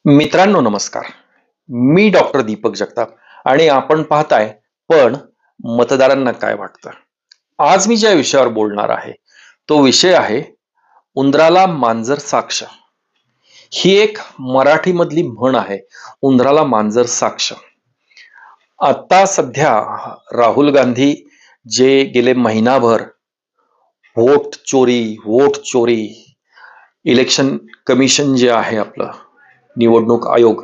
मित्रांनो नमस्कार. मी डॉक्टर दीपक जगताप आणि आपण पाहताय पण मतदारांना काय वाटतं. आज मी ज्या विषयावर बोलणार आहे तो विषय आहे उंदराला मांजर साक्ष. ही एक मराठीमधली म्हण आहे. उंदराला मांजर साक्ष. आता सध्या राहुल गांधी जे गेले महिनाभर वोट चोरी इलेक्शन कमिशन जे आहे आपलं निवडणूक आयोग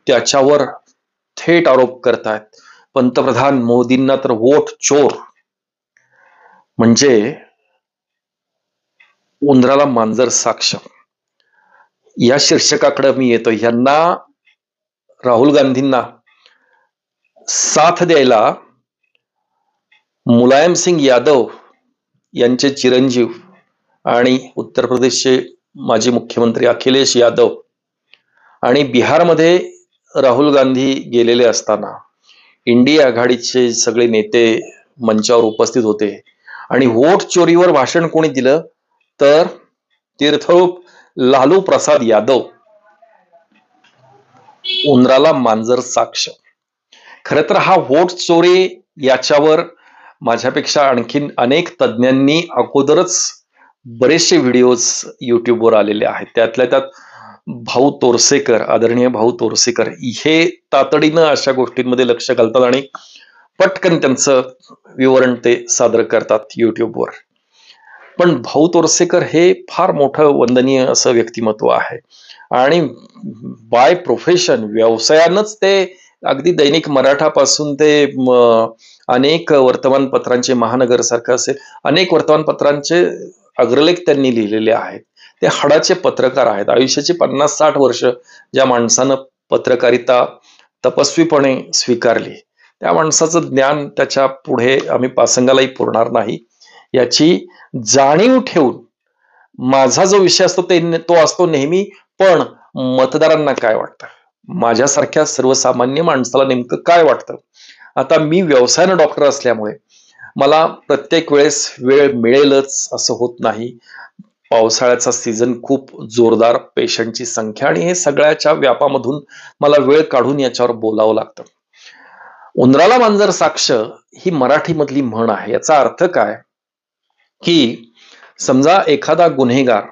त्याच्यावर थेट आरोप करतायत. पंतप्रधान मोदींना तर वोट चोर म्हणजे उंदराला मांजर साक्ष या शीर्षकाकडे मी येतो. यांना राहुल गांधींना साथ द्यायला मुलायम सिंग यादव यांचे चिरंजीव आणि उत्तर प्रदेशचे माजी मुख्यमंत्री अखिलेश यादव आणि बिहारमध्ये राहुल गांधी गेलेले असताना इंडिया आघाडीचे सगळे नेते मंचावर उपस्थित होते आणि वोट चोरीवर भाषण कोणी दिलं तर तीर्थरूप लालू प्रसाद यादव. उंदराला मांजर साक्ष. खर तर हा वोट चोरी याच्यावर माझ्यापेक्षा आणखीन अनेक तज्ञांनी अगोदरच बरेचसे व्हिडिओज युट्यूबवर आलेले आहेत. त्यातल्या त्यात भाऊ तोरसेकर, आदरणीय भाऊ तोरसेकर हे तातडीनं अशा गोष्टींमध्ये लक्ष घालतात आणि पटकन त्यांचं विवरण ते सादर करतात युट्यूबवर. पण भाऊ तोरसेकर हे फार मोठं वंदनीय असं व्यक्तिमत्व आहे आणि बाय प्रोफेशन व्यवसायानंच ते अगदी दैनिक मराठापासून ते अनेक वर्तमानपत्रांचे, महानगर सारखं असेल अनेक वर्तमानपत्रांचे अग्रलेख त्यांनी लिहिलेले आहेत. ते हाडाचे पत्रकार आहेत. आयुष्याची 50-60 वर्ष ज्या माणसानं पत्रकारिता तपस्वीपणे स्वीकारली त्या माणसाचं ज्ञान त्याच्या पुढे आम्ही पासंगालाही पुरणार नाही याची जाणीव ठेवून माझा जो विषय असतो तो असतो नेहमी पण मतदारांना काय वाटतं, माझ्यासारख्या सर्वसामान्य माणसाला नेमकं काय वाटतं. आता मी व्यवसायानं डॉक्टर असल्यामुळे मला प्रत्येक वेळेस वेळ मिळेलच असं होत नाही. पावसाळ्याचा सीझन खूप जोरदार, पेशंटची संख्या आणि हे सगळ्याच्या व्यापामधून मला वेळ काढून याच्यावर बोलावं लागतं. उंदराला मांजर साक्ष ही मराठीमधली म्हण आहे. याचा अर्थ काय की समजा एखादा गुन्हेगार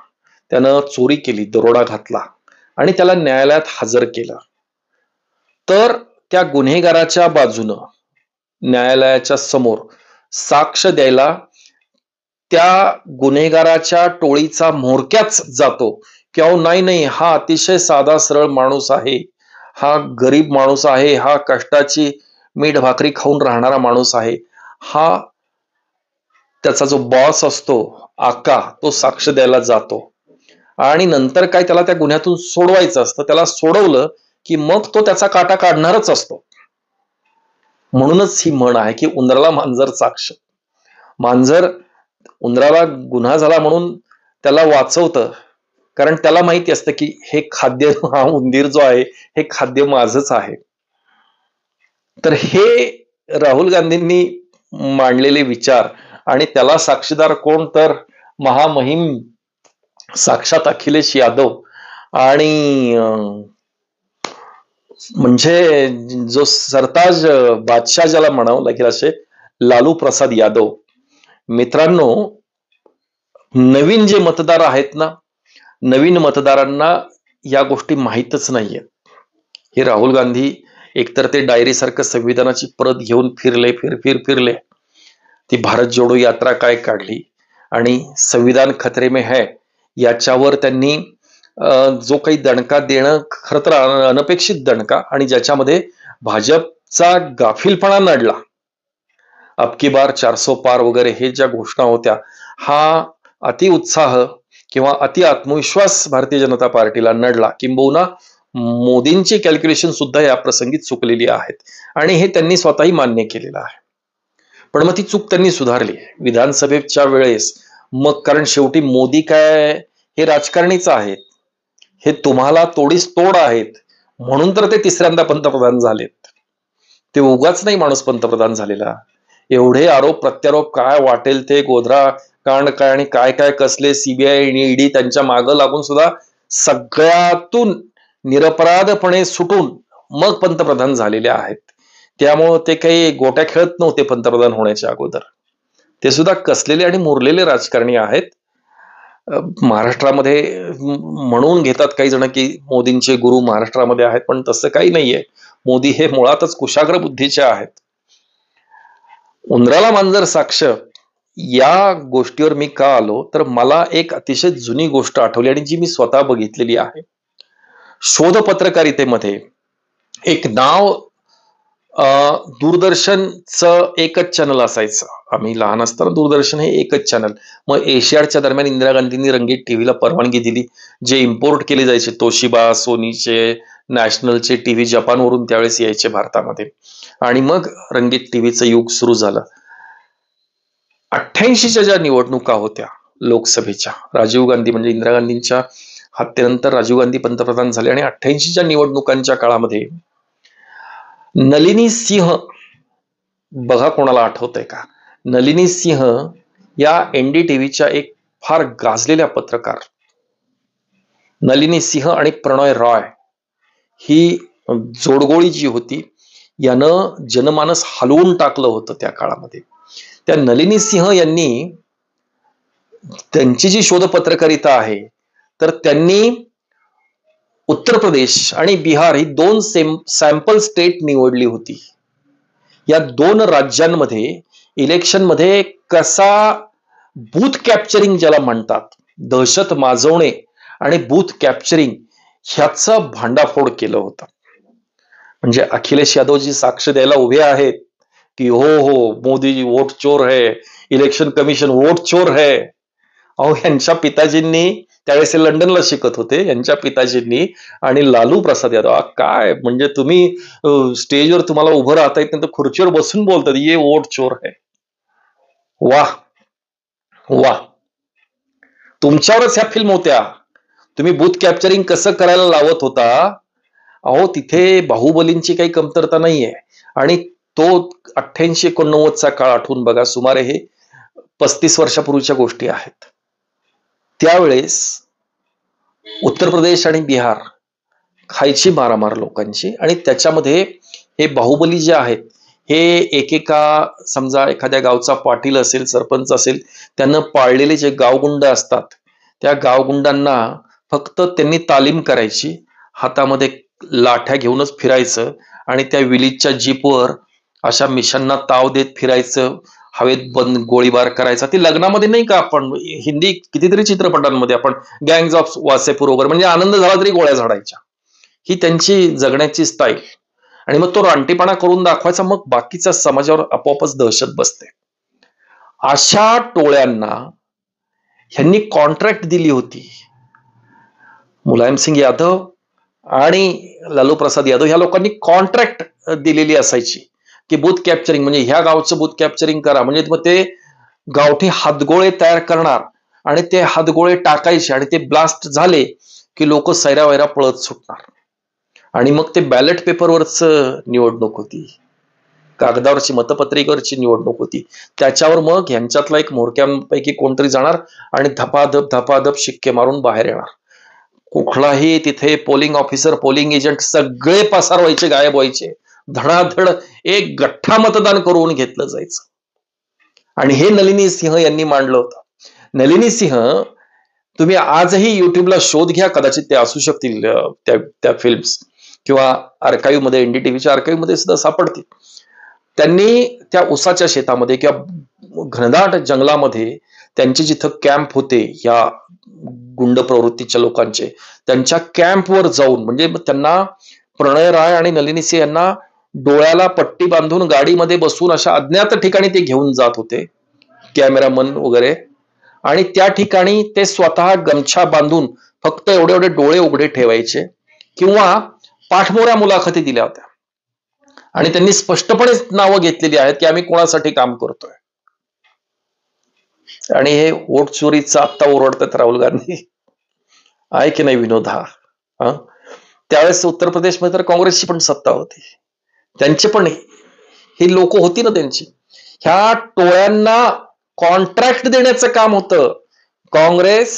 त्यानं चोरी केली, दरोडा घातला आणि त्याला न्यायालयात हजर केलं तर त्या गुन्हेगाराच्या बाजूनं न्यायालयाच्या समोर साक्ष द्यायला त्या गुन्हेगाराच्या टोळीचा म्होरक्याच जातो की अहो नाही हा अतिशय साधा सरळ माणूस आहे, हा गरीब माणूस आहे, हा कष्टाची मीठ भाकरी खाऊन राहणारा माणूस आहे. हा त्याचा जो बॉस असतो आका तो साक्ष द्यायला जातो आणि नंतर काय त्याला त्या गुन्ह्यातून सोडवायचं असतं. त्याला सोडवलं की मग तो त्याचा काटा काढणारच असतो. म्हणूनच ही म्हण आहे की उंदराला मांजर साक्ष. मांजर उंदराला गुन्हा झाला म्हणून त्याला वाचवतं कारण त्याला माहिती असतं की हे खाद्य, हा उंदीर जो आहे हे खाद्य माझंच आहे. तर हे राहुल गांधींनी मांडलेले विचार आणि त्याला साक्षीदार कोण तर महामहिम साक्षात अखिलेश यादव आणि म्हणजे जो सरताज बादशाह ज्याला म्हणावं लागेल असे लालू प्रसाद यादव. मित्रांनो, नवीन जे मतदार आहेत ना, नवीन मतदारांना या गोष्टी माहीतच नाहीयेत. हे राहुल गांधी एकतर ते डायरी सारखं संविधानाची प्रत घेऊन फिरले, ती भारत जोडो यात्रा काय काढली आणि संविधान खतरे में है याच्यावर त्यांनी जो काही दणका देणं खरं तर अनपेक्षित दणका आणि ज्याच्यामध्ये भाजपचा गाफीलपणा नडला. अब की बार 400 पार वगैरे हे ज्या घोषणा होत्या, हा अति उत्साह किंवा अति आत्मविश्वास भारतीय जनता पार्टीला नडला. किंबहुना मोदींची कॅल्क्युलेशन सुद्धा या प्रसंगी चुकलेली आहेत आणि हे त्यांनी स्वतःही मान्य केलेलं आहे. पण मग ती चूक त्यांनी सुधारली विधानसभेच्या वेळेस. मग कारण शेवटी मोदी काय हे राजकारणीच आहेत, हे तुम्हाला तोडीस तोड आहेत म्हणून तर ते तिसऱ्यांदा पंतप्रधान झालेत. ते उगाच नाही माणूस पंतप्रधान झालेला. एवढे आरोप प्रत्यारोप, काय वाटेल ते गोधरा कांड काय आणि काय काय कसले सीबीआय आणि ईडी त्यांच्या मागं लागून सुद्धा सगळ्यातून निरपराधपणे सुटून मग पंतप्रधान झालेले आहेत. त्यामुळं ते काही गोट्या खेळत नव्हते पंतप्रधान होण्याच्या अगोदर. ते सुद्धा कसलेले आणि मुरलेले राजकारणी आहेत. महाराष्ट्रामध्ये म्हणून घेतात काही जण की मोदींचे गुरु महाराष्ट्रामध्ये आहेत, पण तसं काही नाहीये. मोदी हे मुळातच कुशाग्र बुद्धीचे आहेत. उंदराला मांजर साक्ष या गोष्टीवर मी का आलो, तर मला एक अतिशय जुनी गोष्ट आठवली आणि जी मी स्वतः बघितलेली आहे. शोध पत्रकारितेमध्ये एक नाव दूरदर्शनचं एकच चॅनल असायचं. आम्ही लहान असताना दूरदर्शन हे एकच चॅनल. मग एशियाडच्या दरम्यान इंदिरा गांधींनी रंगीत टीव्हीला परवानगी दिली. जे इम्पोर्ट केले जायचे तोशिबा, सोनीचे, नॅशनलचे टीव्ही जपानवरून त्यावेळेस यायचे भारतामध्ये. आणि मग रंगीत टीव्हीचं युग सुरू झालं. 88च्या ज्या निवडणुका होत्या लोकसभेच्या, राजीव गांधी म्हणजे इंदिरा गांधींच्या हत्येनंतर राजीव गांधी पंतप्रधान झाले आणि 88च्या निवडणुकांच्या काळामध्ये नलिनी सिंह, बघा कोणाला आठवतंय का, नलिनी सिंह या एनडीटीव्हीच्या एक फार गाजलेल्या पत्रकार, नलिनी सिंह आणि प्रणय रॉय ही जोडगोळी जी होती यानं जनमानस हलवून टाकलं होतं त्या काळामध्ये. त्या नलिनी सिंह यांनी त्यांची जी शोध पत्रकारिता आहे, तर त्यांनी उत्तर प्रदेश आणि बिहार ही दोन सॅम्पल स्टेट निवडली होती. या दोन राज्यांमध्ये इलेक्शनमध्ये कसा बूथ कॅप्चरिंग ज्याला म्हणतात, दहशत माजवणे आणि बूथ कॅप्चरिंग ह्याचं भांडाफोड केलं होतं. म्हणजे अखिलेश यादवजी साक्ष द्यायला उभे आहेत की हो हो मोदी वोट चोर है, इलेक्शन कमिशन वोट चोर है. अहो, यांच्या पिताजींनी त्यावेळेस हे लंडनला शिकत होते, यांच्या पिताजींनी आणि लालू प्रसाद यादव, काय म्हणजे तुम्ही स्टेजवर तुम्हाला उभं राहता येत नाही तर खुर्चीवर बसून बोलतात ये वोट चोर है. वाह वाह, तुमच्यावरच ह्या फिल्म होत्या. तुम्ही बूथ कॅप्चरिंग कसं करायला लावत होता. अहो, तिथे बाहुबलींची काही कमतरता नाहीये. आणि तो 88-89चा काळ आठवून बघा, सुमारे हे 35 वर्षापूर्वीच्या गोष्टी आहेत. त्यावेळेस उत्तर प्रदेश आणि बिहार खायची मारामार लोकांची, आणि त्याच्यामध्ये हे बाहुबली जे आहेत हे एकेका, समजा एखाद्या गावचा पाटील असेल, सरपंच असेल, त्यानं पाळलेले जे गावगुंड असतात, त्या गावगुंडांना फक्त त्यांनी तालीम करायची, हातामध्ये लाठ्या घेऊनच फिरायचं आणि त्या विलीजच्या जीपवर अशा मिशांना ताव देत फिरायचं, हवेत बंद गोळीबार करायचा. ती लग्नामध्ये नाही का, आपण हिंदी कितीतरी चित्रपटांमध्ये आपण गँग्स ऑफ वासेपूर वगैरे, म्हणजे आनंद झाला तरी गोळ्या झाडायच्या. ही त्यांची जगण्याची स्टाईल. आणि मग तो रानटीपणा करून दाखवायचा, मग बाकीच्या समाजावर आपोआपच दहशत बसते. अशा टोळ्यांना ह्यांनी कॉन्ट्रॅक्ट दिली होती. मुलायम सिंग यादव आणि लालू प्रसाद यादव ह्या लोकांनी कॉन्ट्रॅक्ट दिलेली असायची की बूथ कॅप्चरिंग, म्हणजे ह्या गावचं बूथ कॅप्चरिंग करा. म्हणजे मग ते गावठी हातगोळे तयार करणार आणि ते हातगोळे टाकायचे आणि ते ब्लास्ट झाले की लोक सैरावैरा पळत सुटणार. आणि मग ते बॅलेट पेपरवरच निवडणूक होती, कागदावरची मतपत्रिकेवरची निवडणूक होती. त्याच्यावर मग ह्यांच्यातला एक मोरक्यांपैकी कोणतरी जाणार आणि धपाधप शिक्के मारून बाहेर येणार. कुठलाही तिथे पोलिंग ऑफिसर, पोलिंग एजंट सगळे पसार व्हायचे, गायब व्हायचे. धडाधड एक गठ्ठा मतदान करून घेतलं जायचं. आणि हे नलिनी सिंह यांनी मांडलं होतं. नलिनी सिंह, तुम्ही आजही युट्यूबला शोध घ्या, कदाचित ते असू शकतील त्या फिल्म्स, किंवा आर्काईव्ह मध्ये, एनडीटीव्हीच्या आर्काईव्ह मध्ये सुद्धा सापडतील. त्यांनी त्या उसाच्या शेतामध्ये किंवा घनदाट जंगलामध्ये त्यांचे जिथं कॅम्प होते या गुंड प्रवृत्तीच्या लोकांचे, त्यांच्या कॅम्पवर जाऊन, म्हणजे त्यांना प्रणय राय आणि नलिनी सिंह यांना डोळ्याला पट्टी बांधून गाडीमध्ये बसून अशा अज्ञात ठिकाणी ते घेऊन जात होते, कॅमेरामन वगैरे. आणि त्या ठिकाणी ते स्वतः गमछा बांधून फक्त एवढे एवढे डोळे उघडे ठेवायचे, किंवा पाठमोऱ्या मुलाखती दिल्या होत्या. आणि त्यांनी स्पष्टपणे नावं घेतलेली आहेत की आम्ही कोणासाठी काम करतोय. आणि हे वोट चोरीचा आत्ता ओरडतात राहुल गांधी, आहे की नाही विनोद हा? त्यावेळेस उत्तर प्रदेशमध्ये तर काँग्रेसची पण सत्ता होती, त्यांचे पण ही लोक होती ना त्यांची. ह्या टोळ्यांना कॉन्ट्रॅक्ट देण्याचं काम होतं. काँग्रेस,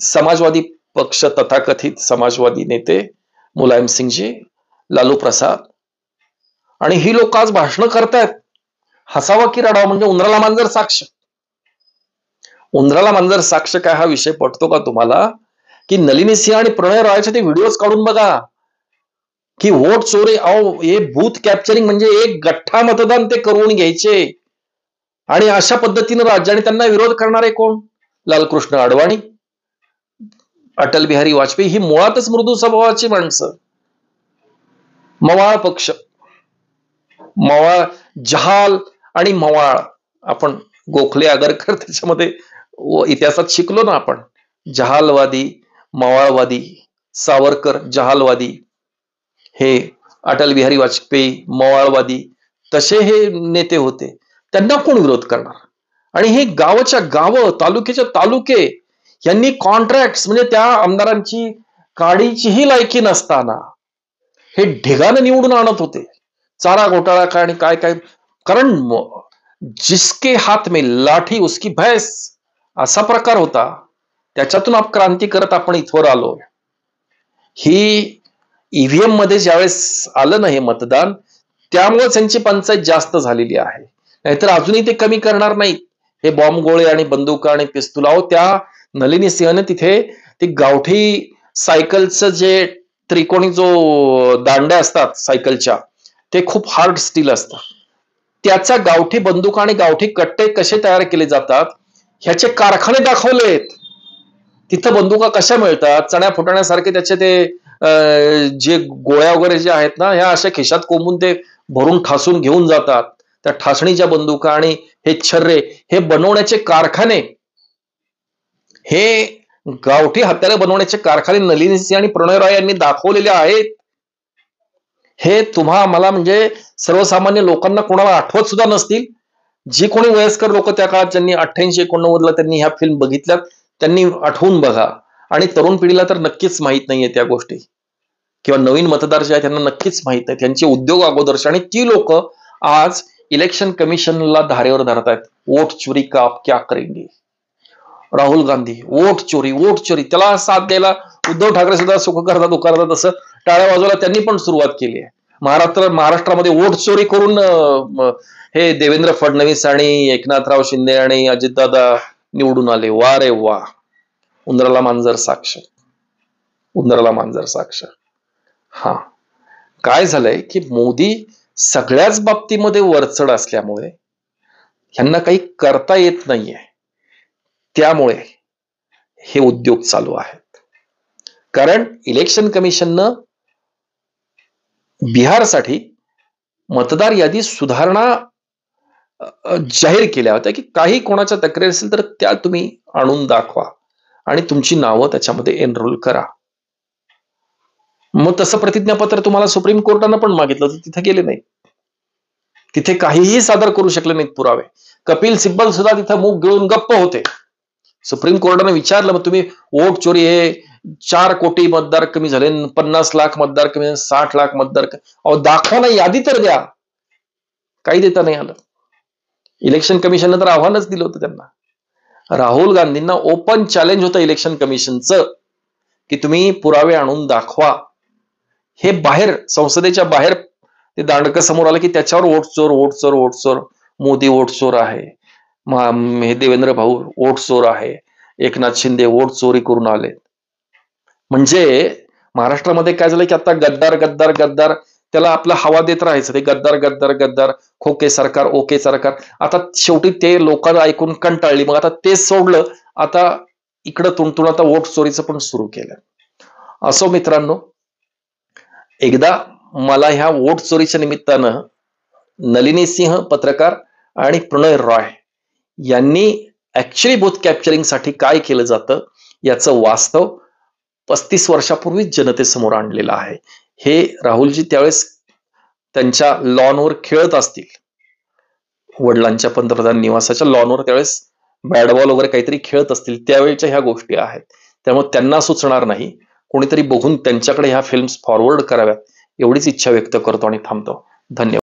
समाजवादी पक्ष, तथाकथित समाजवादी नेते मुलायम सिंगजी, लालू प्रसाद, आणि ही लोक आज भाषण करतायत. हसावं की रडावं, म्हणजे उंदराला मांजर साक्ष. उंदराला मांजर साक्ष काय हा विषय पटतो का तुम्हाला? की नलिनी सिंह आणि प्रणय रॉयचे ते व्हिडिओज काढून बघा की वोट चोरी, अहो हे बूथ कॅप्चरिंग, म्हणजे एक गठ्ठा मतदान ते करून घ्यायचे. आणि अशा पद्धतीनं राज्य, आणि त्यांना विरोध करणारे कोण? लालकृष्ण अडवाणी, अटल बिहारी वाजपेयी, ही मुळातच मृदू स्वभावाची माणसं. मवाळ पक्ष, मवाळ, जहाल आणि मवाळ, आपण गोखले आगरकर त्याच्यामध्ये इतिहासात शिकलो ना आपण. जहालवादी, मवाळवादी, सावरकर जहालवादी, हे अटल बिहारी वाजपेयी मवाळवादी, तसे हे नेते होते. त्यांना कोण विरोध करणार? आणि हे गावाच्या गावं, तालुक्याच्या तालुके, यांनी कॉन्ट्रॅक्ट, म्हणजे त्या आमदारांची काडीचीही लायकी नसताना हे ढिगानं निवडून आणत होते. चारा घोटाळा काय आणि काय काय, कारण जिसके हात में लाठी उसकी भैंस असा प्रकार होता. त्याच्यातून क्रांती करत आपण इथवर आलो. ही ईव्हीएम मध्ये ज्यावेळेस आलं ना हे मतदान, त्यामुळे त्यांची पंचायत जास्त झालेली आहे. नाहीतर अजूनही ते कमी करणार नाही. हे बॉम्ब गोळे आणि बंदुका आणि पिस्तुलाव, त्या नलिनी सिंहने तिथे ते गावठी सायकलचं जे त्रिकोणी जो दांड्या असतात सायकलच्या, ते खूप हार्ड स्टील असतात. त्याचा गावठी बंदुका आणि गावठी कट्टे कसे तयार केले जातात ह्याचे कारखाने दाखवलेत. तिथं बंदुका कशा मिळतात, चण्या फुटण्यासारखे त्याचे ते जे गोळ्या वगैरे जे आहेत ना, ह्या अशा खिशात कोंबून ते भरून ठासून घेऊन जातात. त्या ठासणीच्या बंदुका आणि हे छर्रे, हे बनवण्याचे कारखाने, हे गावठी हत्यारे बनवण्याचे कारखाने नलिनी सिंह आणि प्रणय रॉय यांनी दाखवलेले आहेत. हे तुम्हा मला, म्हणजे सर्वसामान्य लोकांना कोणाला आठवत सुद्धा नसतील. जी कोणी वयस्कर लोक त्या काळात, ज्यांनी 88-89 ला त्यांनी ह्या फिल्म बघितल्यात, त्यांनी आठवून बघा. आणि तरुण पिढीला तर नक्कीच माहित नाहीये त्या गोष्टी, किंवा नवीन मतदार जे आहेत त्यांना नक्कीच माहित नाही. त्यांचे उद्योग अगोदरचे, आणि ती लोक आज इलेक्शन कमिशनला धारेवर धरतायत. वोट चोरी का आप क्या करेंगे? राहुल गांधी, वोट चोरी, वोट चोरी, त्याला साथ द्यायला उद्धव ठाकरे सुद्धा सुख करतात उकारतात, तसं टाळ्या वाजवायला त्यांनी पण सुरुवात केली आहे. महाराष्ट्रामध्ये वोट चोरी करून हे देवेंद्र फडणवीस आणि एकनाथराव शिंदे आणि अजितदादा निवडून आले. वा रे वा, उंदराला मांजर साक्ष, उंदराला मांजर साक्ष. हा, काय झालंय की मोदी सगळ्याच बाबतीमध्ये वरचढ असल्यामुळे ह्यांना काही करता येत नाहीये. त्यामुळे हे उद्योग चालू आहेत. कारण इलेक्शन कमिशननं बिहारसाठी मतदार यादी सुधारणा जाहीर केल्या होत्या की काही कोणाच्या तक्रारी असेल तर त्या तुम्ही आणून दाखवा आणि तुमची नावं त्याच्यामध्ये एनरोल करा. मग तसं प्रतिज्ञापत्र तुम्हाला सुप्रीम कोर्टानं पण मागितलं होतं, तिथे गेले नाही. तिथे काहीही सादर करू शकले नाहीत पुरावे. कपिल सिब्बल सुद्धा तिथे मूग गिळून गप्प होते. सुप्रीम कोर्टाने विचारलं, मग तुम्ही वोट चोरी, हे 4 कोटी मतदार कमी झाले, 50 लाख मतदार कमी झाले, 60 लाख मतदार कमी, अहो दाखवा ना, यादी तर द्या. काही देता नाही आलं. इलेक्शन कमिशननं तर आव्हानच दिलं होतं त्यांना. राहुल गांधींना ओपन चॅलेंज होतं इलेक्शन कमिशनचं की तुम्ही पुरावे आणून दाखवा. हे बाहेर, संसदेच्या बाहेर ते दांडकं समोर आलं की त्याच्यावर वोट चोर, वोट चोर, वोट चोर, मोदी वोट चोर आहे, हे देवेंद्र भाऊ वोट चोर आहे, एकनाथ शिंदे वोट चोरी करून आले. म्हणजे महाराष्ट्रामध्ये काय झालं की आता गद्दार गद्दार गद्दार, त्याला आपला हवा देत राहायचं. ते गद्दार गद्दार गद्दार, खोके सरकार, ओके सरकार. आता शेवटी ते लोकांना ऐकून कंटाळली, मग आता तेच सोडलं. आता इकडं तुणतुण आता वोट चोरीचं पण सुरू केलं. असो मित्रांनो, एकदा मला ह्या वोट चोरीच्या निमित्तानं नलिनी सिंह पत्रकार आणि प्रणय रॉय यांनी ऍक्च्युअली बूथ कॅप्चरिंग साठी काय केलं जातं याचं वास्तव 35 वर्षापूर्वी जनतेसमोर आणलेलं आहे. हे राहुलजी त्यावेळेस त्यांच्या लॉनवर खेळत असतील, वडिलांच्या पंतप्रधान निवासाच्या लॉनवर त्यावेळेस बॅटबॉल वगैरे काहीतरी खेळत असतील, त्यावेळेच्या ह्या गोष्टी आहेत. त्यामुळे त्यांना सुचणार नाही. कोणीतरी बघून त्यांच्याकडे ह्या फिल्म्स फॉरवर्ड कराव्यात, एवढीच इच्छा व्यक्त करतो आणि थांबतो. धन्यवाद.